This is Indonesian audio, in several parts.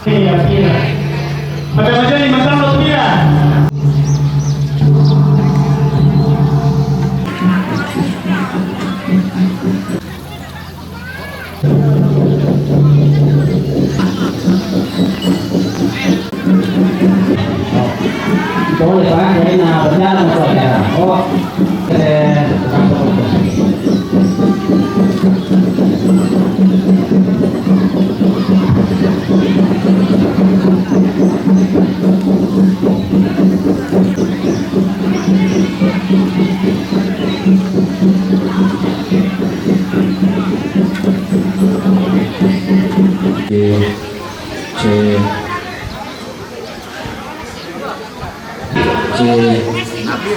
Macam-macam ni macam lo dia. Boleh Pak, jadi berjalan saja. Oh,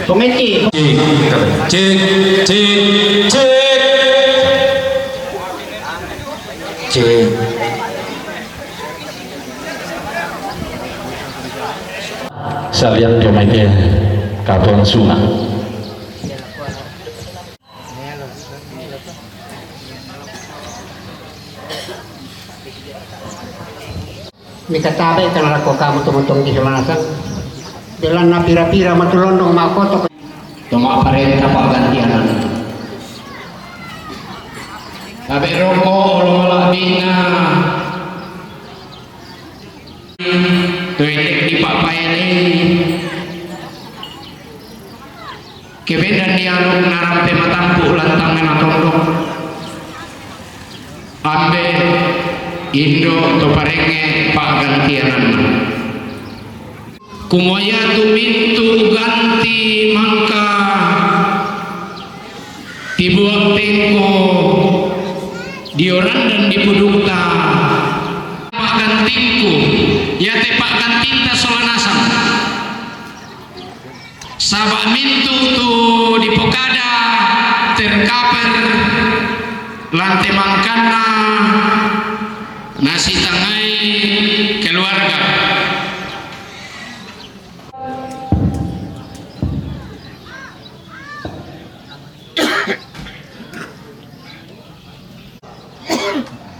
Pengeci. Cek, cek, cek, cek. Salian pemainnya Kabupaten Sungai. Mikatabe kan ako kamu tumutong di Semanasan. Dalam na pira-pira matulondong makoto. Tuma parenta pa gantianan. Sabi roko lumalabi na. Tuitik di papayanin. Kebedan dialog narampe matampu lantang na tondok. Ambe Indo to parenge pa gantianan. Kumaya tumintu ganti mangka dibuang tengko dioran dan dipudukta pak gantingku ya te pak gantinta solanasam sabak mintu tu di pokada terkaper lante mangkana nasi tangai keluarga.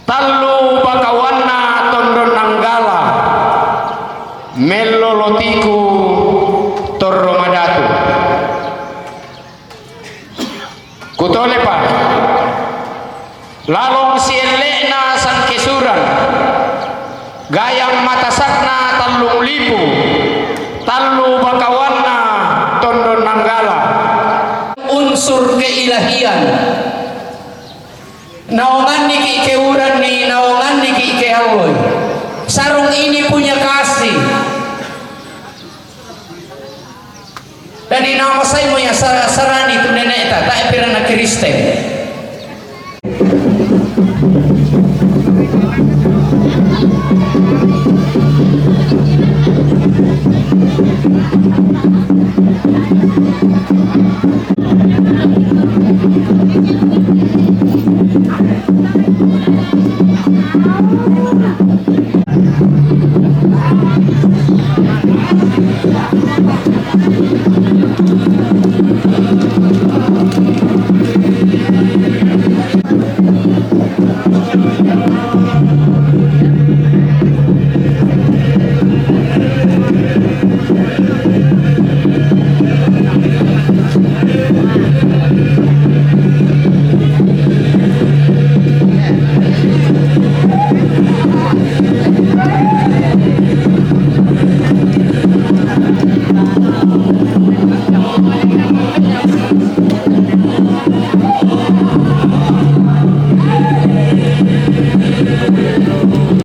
Talu bakawana tondon nanggala melolotiku torromadatu kutole pa lalong si elekna sang kesuran gayang matasakna talung lipu talu bakawana tondon nanggala unsur keilahian naungan niki keuran ni naungan niki kehawoy sarung ini punya kasih dan di nama saya punya sarani tu nenek tak pirana Kristen